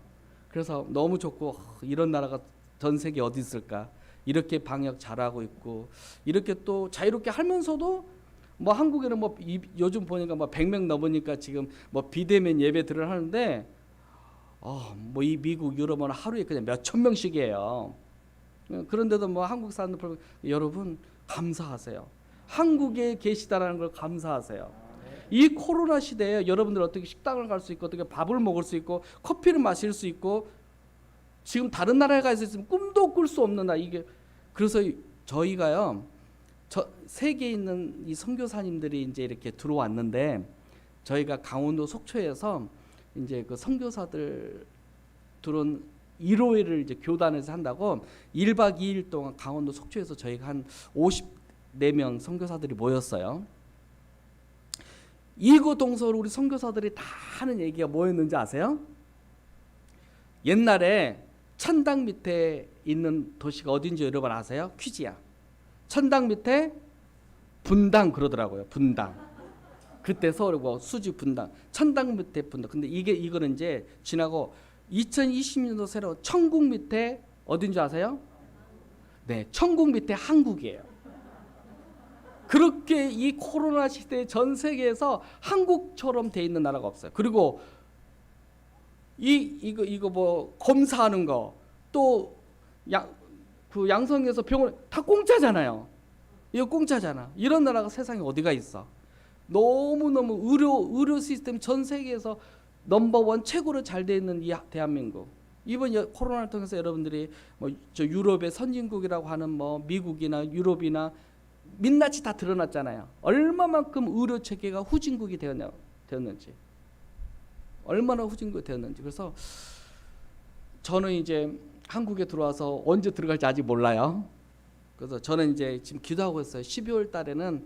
그래서 너무 좋고, 이런 나라가 전 세계 어디 있을까? 이렇게 방역 잘하고 있고, 이렇게 또 자유롭게 하면서도 뭐 한국에는 뭐 요즘 보니까 뭐 100명 넘으니까 지금 뭐 비대면 예배들을 하는데, 뭐 이 미국 유럽은 하루에 그냥 몇천 명씩이에요. 그런데도 뭐 한국 사람들, 여러분 감사하세요. 한국에 계시다라는 걸 감사하세요. 이 코로나 시대에 여러분들 어떻게 식당을 갈 수 있고, 어떻게 밥을 먹을 수 있고, 커피를 마실 수 있고, 지금 다른 나라에 가 있으면 꿈도 꿀 수 없는 이게. 그래서 저희가요, 세계에 있는 이 선교사님들이 이제 이렇게 들어왔는데, 저희가 강원도 속초에서 이제 그 선교사들 들어온 1호회를 이제 교단에서 한다고 1박 2일 동안 강원도 속초에서 저희가 한 54명 선교사들이 모였어요. 이거 동서로 우리 선교사들이 다 하는 얘기가 뭐였는지 아세요? 옛날에 천당 밑에 있는 도시가 어딘지 여러분 아세요? 퀴즈야. 천당 밑에 분당 그러더라고요. 분당. 그때 서울 뭐 수지 분당. 천당 밑에 분당. 근데 이거는 이제 지나고 2020년도 새로 천국 밑에 어딘지 아세요? 네, 천국 밑에 한국이에요. 그렇게 이 코로나 시대에 전 세계에서 한국처럼 돼 있는 나라가 없어요. 그리고 이거 뭐 검사하는 거, 또 그 양성에서 병원 다 공짜잖아요. 이거 공짜잖아. 이런 나라가 세상에 어디가 있어? 너무너무 의료 시스템 전 세계에서 넘버원 최고로 잘 돼 있는 이 대한민국. 이번 코로나를 통해서 여러분들이 뭐 저 유럽의 선진국이라고 하는 뭐 미국이나 유럽이나 민낯이 다 드러났잖아요. 얼마만큼 의료 체계가 후진국이 되었는지. 얼마나 후진국이 되었는지. 그래서 저는 이제 한국에 들어와서 언제 들어갈지 아직 몰라요. 그래서 저는 이제 지금 기도하고 있어요. 12월 달에는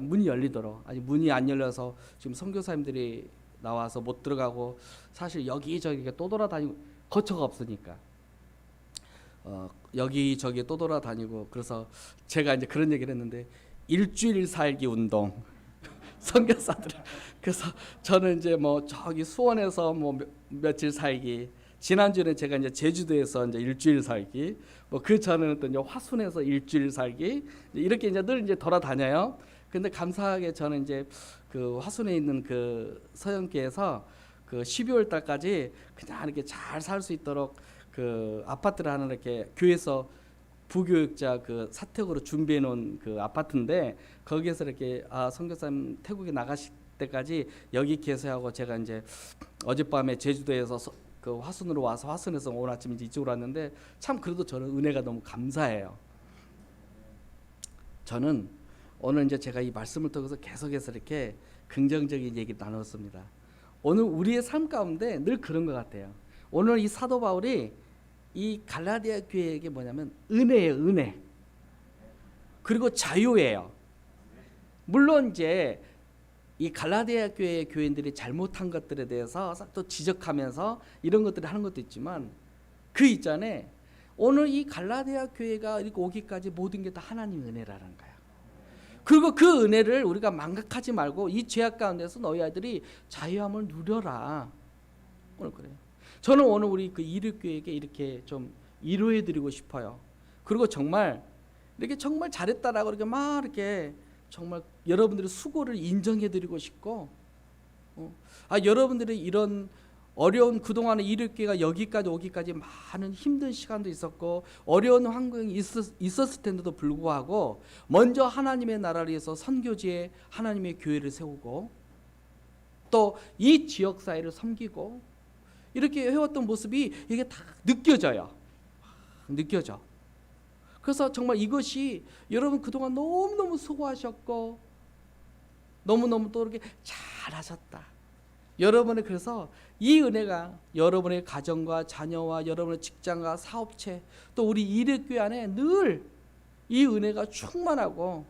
문이 열리도록. 아직 문이 안 열려서 지금 선교사님들이 나와서 못 들어가고, 사실 여기저기 또 돌아다니고 거처가 없으니까 여기저기 또 돌아다니고. 그래서 제가 이제 그런 얘기를 했는데, 일주일 살기 운동 선교사들. 그래서 저는 이제 뭐 저기 수원에서 뭐 며칠 살기, 지난주에는 제가 이제 제주도에서 이제 일주일 살기, 뭐 그 전에는 또 이제 화순에서 일주일 살기, 이렇게 이제 늘 이제 돌아다녀요. 근데 감사하게 저는 이제 그 화순에 있는 그 서영교에서 그 12월 달까지 그냥 이렇게 잘 살 수 있도록 그 아파트를 하나 이렇게 교회에서 부교육자 그 사택으로 준비해 놓은 그 아파트인데, 거기에서 이렇게 선교사님 태국에 나가실 때까지 여기 계세하고, 제가 이제 어젯밤에 제주도에서 그 화순으로 와서 화순에서 오늘 아침 이제 이쪽으로 왔는데, 참 그래도 저는 은혜가 너무 감사해요. 저는 오늘 이제 제가 이 말씀을 통해서 계속해서 이렇게 긍정적인 얘기 나눴습니다. 오늘 우리의 삶 가운데 늘 그런 것 같아요. 오늘 이 사도 바울이 이 갈라디아 교회에게 뭐냐면 은혜예요, 은혜. 그리고 자유예요. 물론 이제 이 갈라디아 교회의 교인들이 잘못한 것들에 대해서 또 지적하면서 이런 것들을 하는 것도 있지만 그 이전에 오늘 이 갈라디아 교회가 이렇게 오기까지 모든 게 다 하나님의 은혜라는 거예요. 그리고 그 은혜를 우리가 망각하지 말고 이 죄악 가운데서 너희 아이들이 자유함을 누려라. 오늘 그래요. 저는 오늘 우리 그 이륙교회에게 이렇게 좀 위로해 드리고 싶어요. 그리고 정말 이렇게 정말 잘했다라고 이렇게 막 이렇게 정말 여러분들의 수고를 인정해 드리고 싶고, 여러분들이 이런 어려운 그동안에 이륙교회가 여기까지 오기까지 많은 힘든 시간도 있었고 어려운 환경이 있었을 텐데도 불구하고 먼저 하나님의 나라를 위해서 선교지에 하나님의 교회를 세우고 또 이 지역 사회를 섬기고 이렇게 해왔던 모습이 이게 다 느껴져요. 느껴져. 그래서 정말 이것이 여러분 그동안 너무너무 수고하셨고 너무너무 또 이렇게 잘하셨다. 여러분의 그래서 이 은혜가 여러분의 가정과 자녀와 여러분의 직장과 사업체 또 우리 이력교회 안에 늘 이 은혜가 충만하고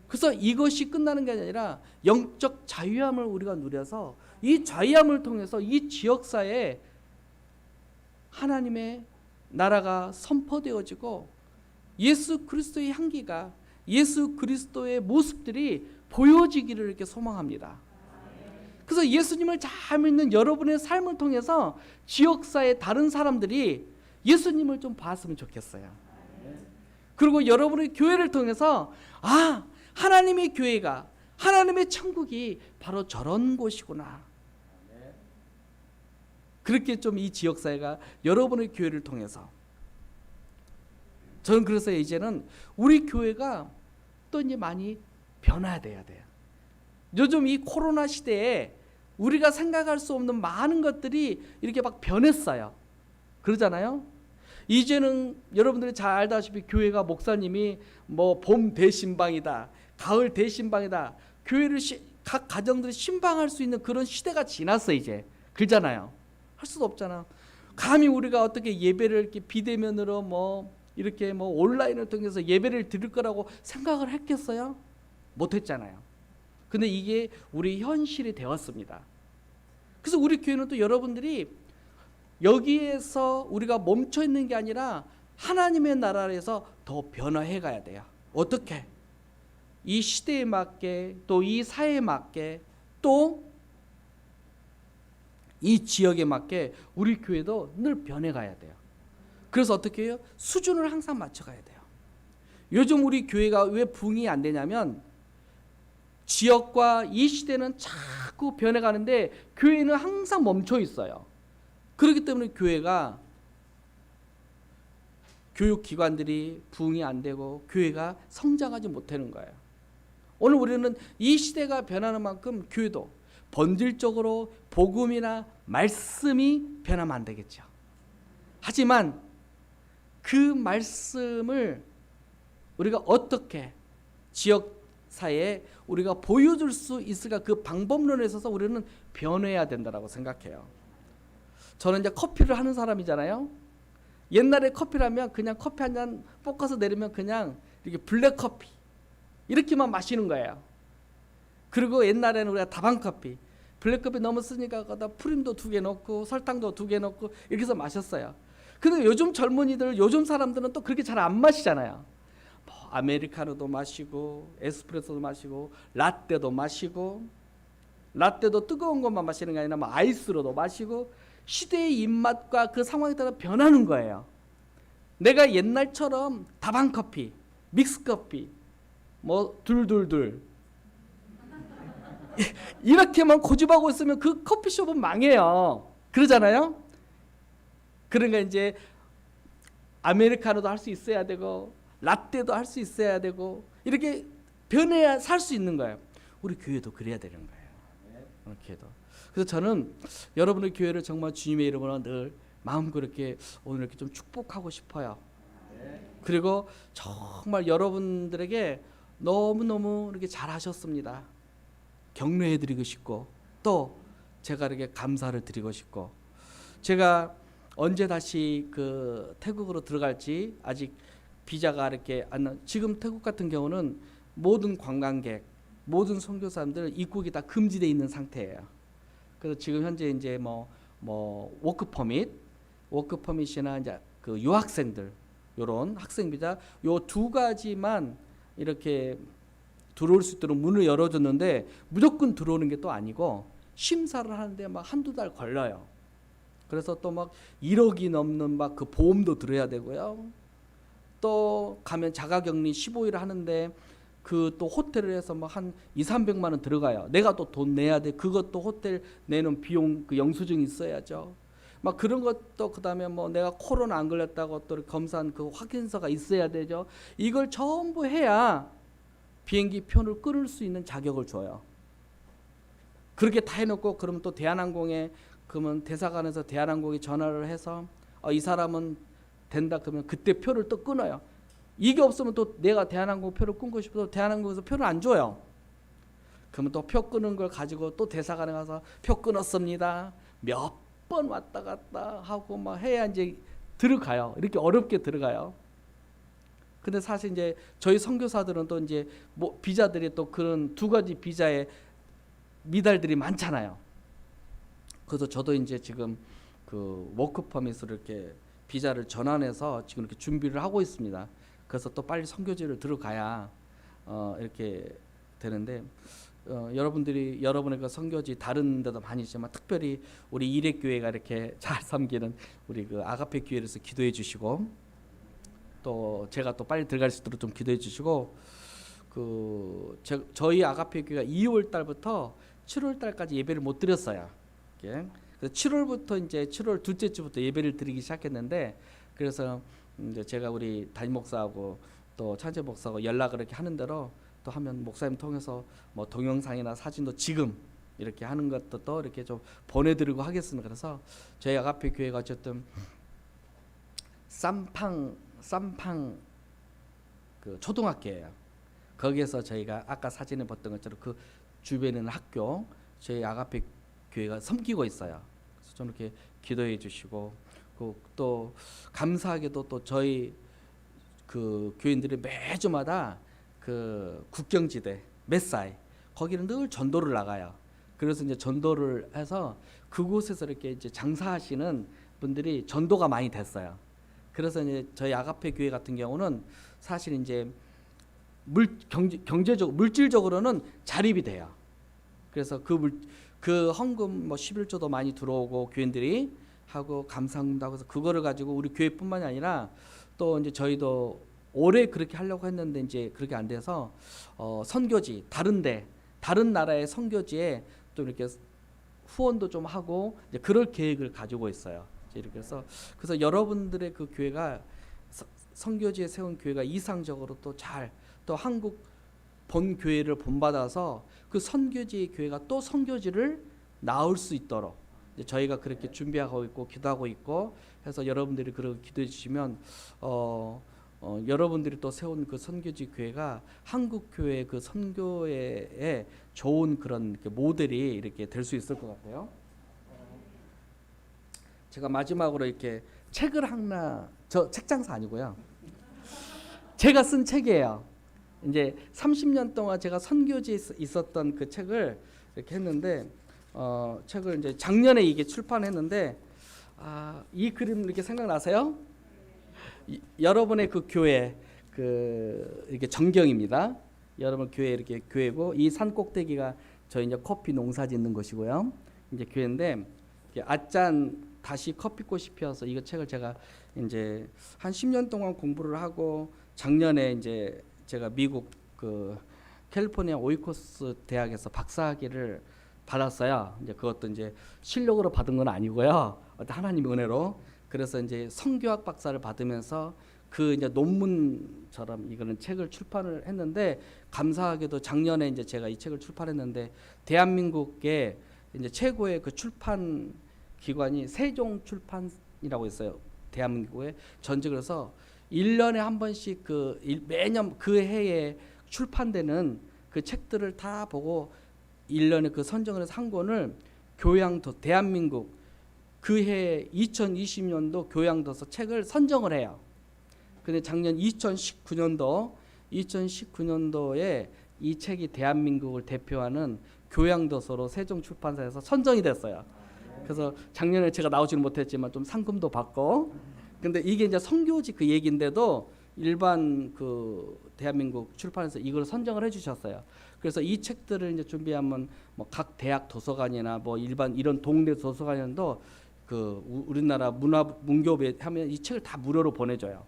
그래서 이것이 끝나는 게 아니라 영적 자유함을 우리가 누려서 이 자유함을 통해서 이 지역사회에 하나님의 나라가 선포되어지고 예수 그리스도의 향기가 예수 그리스도의 모습들이 보여지기를 이렇게 소망합니다. 그래서 예수님을 잘 믿는 여러분의 삶을 통해서 지역사회 다른 사람들이 예수님을 좀 봤으면 좋겠어요. 그리고 여러분의 교회를 통해서 하나님의 교회가 하나님의 천국이 바로 저런 곳이구나. 그렇게 좀 이 지역사회가 여러분의 교회를 통해서 저는 그래서 이제는 우리 교회가 또 이제 많이 변화돼야 돼요. 요즘 이 코로나 시대에 우리가 생각할 수 없는 많은 것들이 이렇게 막 변했어요. 그러잖아요. 이제는 여러분들이 잘 알다시피 교회가 목사님이 뭐 봄 대신방이다, 가을 대신방이다, 교회를 각 가정들이 신방할 수 있는 그런 시대가 지났어. 이제 그러잖아요. 할 수도 없잖아. 감히 우리가 어떻게 예배를 이렇게 비대면으로 뭐 이렇게 뭐 온라인을 통해서 예배를 드릴 거라고 생각을 했겠어요? 못했잖아요. 근데 이게 우리 현실이 되었습니다. 그래서 우리 교회는 또 여러분들이 여기에서 우리가 멈춰 있는 게 아니라 하나님의 나라에서 더 변화해 가야 돼요. 어떻게? 이 시대에 맞게 또 이 사회에 맞게 또 이 지역에 맞게 우리 교회도 늘 변해 가야 돼요. 그래서 어떻게 해요? 수준을 항상 맞춰 가야 돼요. 요즘 우리 교회가 왜 부흥이 안 되냐면 지역과 이 시대는 자꾸 변해가는데 교회는 항상 멈춰 있어요. 그렇기 때문에 교회가 교육기관들이 부흥이 안 되고 교회가 성장하지 못하는 거예요. 오늘 우리는 이 시대가 변하는 만큼 교회도 본질적으로 복음이나 말씀이 변하면 안 되겠죠. 하지만 그 말씀을 우리가 어떻게 지역 사회에 우리가 보여줄 수 있을까 그 방법론에 있어서 우리는 변해야 된다고 생각해요. 저는 이제 커피를 하는 사람이잖아요. 옛날에 커피라면 그냥 커피 한 잔 볶아서 내리면 그냥 이렇게 블랙 커피 이렇게만 마시는 거예요. 그리고 옛날에는 우리가 다방 커피, 블랙 커피 너무 쓰니까 거기다 프림도 2개 넣고 설탕도 2개 넣고 이렇게 해서 마셨어요. 근데 요즘 젊은이들, 요즘 사람들은 또 그렇게 잘 안 마시잖아요. 뭐 아메리카노도 마시고 에스프레소도 마시고 라떼도 마시고, 라떼도 뜨거운 것만 마시는 게 아니라 뭐 아이스로도 마시고 시대의 입맛과 그 상황에 따라 변하는 거예요. 내가 옛날처럼 다방 커피, 믹스 커피, 뭐 둘둘둘 이렇게만 고집하고 있으면 그 커피숍은 망해요. 그러잖아요. 그러니까 이제 아메리카노도 할 수 있어야 되고 라떼도 할 수 있어야 되고 이렇게 변해야 살 수 있는 거예요. 우리 교회도 그래야 되는 거예요. 우리 교회도. 그래서 저는 여러분의 교회를 정말 주님의 이름으로 늘 마음 그렇게 오늘 이렇게 좀 축복하고 싶어요. 그리고 정말 여러분들에게 너무너무 이렇게 잘하셨습니다. 격려해드리고 싶고 또 제가 이렇게 감사를 드리고 싶고, 제가 언제 다시 그 태국으로 들어갈지 아직 비자가 이렇게 안 나. 지금 태국 같은 경우는 모든 관광객, 모든 선교사님들 입국이 다 금지돼 있는 상태예요. 그래서 지금 현재 이제 뭐 워크퍼밋이나 이제 그 유학생들, 요런 학생 비자 요 두 가지만 이렇게 들어올 수 있도록 문을 열어줬는데, 무조건 들어오는 게 또 아니고 심사를 하는데 막 한두 달 걸려요. 그래서 또 막 1억이 넘는 막 그 보험도 들어야 되고요. 또 가면 자가격리 15일 하는데 그 또 호텔을 해서 막 한 200~300만 원 들어가요. 내가 또 돈 내야 돼. 그것도 호텔 내는 비용 그 영수증 있어야죠. 막 그런 것도, 그다음에 뭐 내가 코로나 안 걸렸다고 또 검사한 그 확인서가 있어야 되죠. 이걸 전부 해야 비행기 표를 끊을 수 있는 자격을 줘요. 그렇게 다 해놓고 그러면 또 대한항공에, 그러면 대사관에서 대한항공에 전화를 해서 이 사람은 된다 그러면 그때 표를 또 끊어요. 이게 없으면 또 내가 대한항공 표를 끊고 싶어도 대한항공에서 표를 안 줘요. 그러면 또 표 끊은 걸 가지고 또 대사관에 가서 표 끊었습니다. 몇 번 왔다 갔다 하고 막 해야 이제 들어가요. 이렇게 어렵게 들어가요. 근데 사실 이제 저희 선교사들은 또 이제 뭐 비자들이 또 그런 두 가지 비자에 미달들이 많잖아요. 그래서 저도 이제 지금 그 워크퍼밋으로 이렇게 비자를 전환해서 지금 이렇게 준비를 하고 있습니다. 그래서 또 빨리 선교지를 들어가야 이렇게 되는데, 여러분의 그 선교지 다른 데도 많이 있지만 특별히 우리 이레교회가 이렇게 잘 섬기는 우리 그 아가페 교회에서 기도해 주시고, 또 제가 또 빨리 들어갈 수 있도록 좀 기도해 주시고, 저희 아가페 교회가 2월 달부터 7월 달까지 예배를 못 드렸어요. 이렇게. 그래서 7월부터 이제 7월 둘째 주부터 예배를 드리기 시작했는데, 그래서 이제 제가 우리 담임 목사하고 또 찬재 목사하고 연락을 이렇게 하는 대로 또 하면 목사님 통해서 뭐 동영상이나 사진도 지금 이렇게 하는 것도 또 이렇게 좀 보내드리고 하겠습니다. 그래서 저희 아가페 교회가 어쨌든 쌈팡 그 초등학교예요. 거기에서 저희가 아까 사진에 봤던 것처럼 그 주변에 있는 학교, 저희 아가페 교회가 섬기고 있어요. 그래서 좀 이렇게 기도해 주시고, 또 감사하게도 또 저희 그 교인들이 매주마다 그 국경지대 메사이 거기는 늘 전도를 나가요. 그래서 이제 전도를 해서 그곳에서 이렇게 이제 장사하시는 분들이 전도가 많이 됐어요. 그래서 이제 저희 아가페 교회 같은 경우는 사실 이제 경제적 물질적으로는 자립이 돼요. 그래서 그 헌금 뭐 11조도 많이 들어오고 교인들이 하고 감사합니다. 그래서 그거를 가지고 우리 교회뿐만이 아니라 또 이제 저희도 올해 그렇게 하려고 했는데 이제 그렇게 안 돼서 선교지 다른 나라의 선교지에 또 이렇게 후원도 좀 하고 이제 그럴 계획을 가지고 있어요. 이렇게 해서 그래서 여러분들의 그 교회가 선교지에 세운 교회가 이상적으로 또 잘 또 한국 본 교회를 본받아서 그 선교지의 교회가 또 선교지를 나올 수 있도록 이제 저희가 그렇게 준비하고 있고 기도하고 있고 해서 여러분들이 그렇게 기도해 주시면 여러분들이 또 세운 그 선교지 교회가 한국 교회 그 선교회에 좋은 그런 모델이 이렇게 될 수 있을 것 같아요. 제가 마지막으로 이렇게 책을 하나, 저 책 장사 아니고요. 제가 쓴 책이에요. 이제 30년 동안 제가 선교지에 있었던 그 책을 이렇게 했는데, 책을 이제 작년에 이게 출판했는데, 이 그림 이렇게 생각나세요? 여러분의 그 교회 이렇게 전경입니다. 여러분 교회 이렇게 교회고, 이 산 꼭대기가 저희 이제 커피 농사 짓는 곳이고요. 이제 교회인데, 아짠 다시 커피꽃이 피어서 이거 책을 제가 이제 한 10년 동안 공부를 하고 작년에 이제 제가 미국 그 캘리포니아 오이코스 대학에서 박사학위를 받았어요. 이제 그것도 이제 실력으로 받은 건 아니고요. 하나님의 은혜로. 그래서 이제 성교학 박사를 받으면서 그 이제 논문처럼 이거는 책을 출판을 했는데, 감사하게도 작년에 이제 제가 이 책을 출판했는데 대한민국의 이제 최고의 그 출판 기관이 세종출판이라고 있어요. 대한민국에 전직을 해서 1년에 한 번씩 매년 그 해에 출판되는 그 책들을 다 보고 1년에 그 선정을 해서 한 권을 교양도 대한민국 그해 2020년도 교양도서 책을 선정을 해요. 근데 작년 2019년도에 이 책이 대한민국을 대표하는 교양도서로 세종출판사에서 선정이 됐어요. 그래서 작년에 제가 나오지는 못했지만 좀 상금도 받고, 근데 이게 이제 선교지 그 얘기인데도 일반 그 대한민국 출판에서 이걸 선정을 해주셨어요. 그래서 이 책들을 이제 준비하면 뭐 각 대학 도서관이나 뭐 일반 이런 동네 도서관에도 그 우리나라 문교부에 하면 이 책을 다 무료로 보내줘요.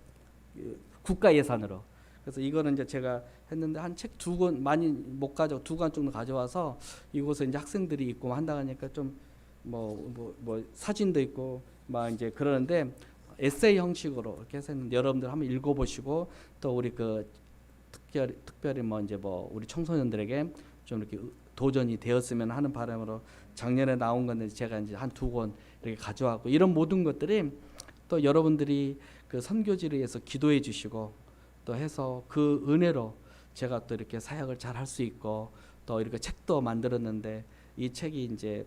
국가 예산으로. 그래서 이거는 이제 제가 했는데 한 책 2권 많이 못 가져 2권 정도 가져와서 이곳에 이제 학생들이 있고 한다 하니까 좀 뭐 사진도 있고 막 이제 그러는데 에세이 형식으로 이렇게 해서 했는데 여러분들 한번 읽어보시고 또 우리 그 특별히 뭐 이제 뭐 우리 청소년들에게 좀 이렇게 도전이 되었으면 하는 바람으로 작년에 나온 건데 제가 이제 한 2권 이렇게 가져왔고, 이런 모든 것들이 또 여러분들이 그 선교지를 위해서 기도해 주시고 또 해서 그 은혜로 제가 또 이렇게 사역을 잘 할 수 있고 또 이렇게 책도 만들었는데 이 책이 이제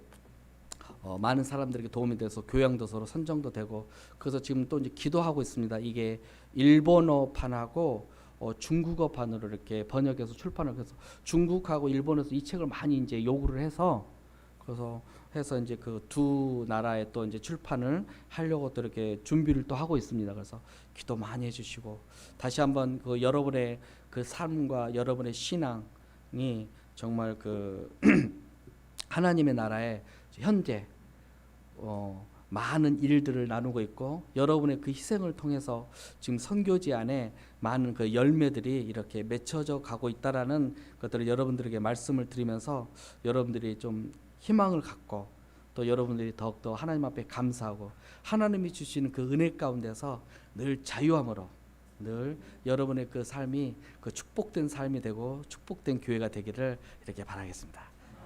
많은 사람들에게 도움이 돼서 교양도서로 선정도 되고, 그래서 지금 또 이제 기도하고 있습니다. 이게 일본어판하고 중국어판으로 이렇게 번역해서 출판을 해서 중국하고 일본에서 이 책을 많이 이제 요구를 해서 그래서 이제 그 두 나라의 또 이제 출판을 하려고 또 이렇게 준비를 또 하고 있습니다. 그래서 기도 많이 해주시고 다시 한번 그 여러분의 그 삶과 여러분의 신앙이 정말 그 하나님의 나라에 현재 많은 일들을 나누고 있고 여러분의 그 희생을 통해서 지금 선교지 안에 많은 그 열매들이 이렇게 맺혀져 가고 있다라는 것들을 여러분들에게 말씀을 드리면서 여러분들이 좀 희망을 갖고 또 여러분들이 더욱더 하나님 앞에 감사하고 하나님이 주시는 그 은혜 가운데서 늘 자유함으로 늘 여러분의 그 삶이 그 축복된 삶이 되고 축복된 교회가 되기를 이렇게 바라겠습니다.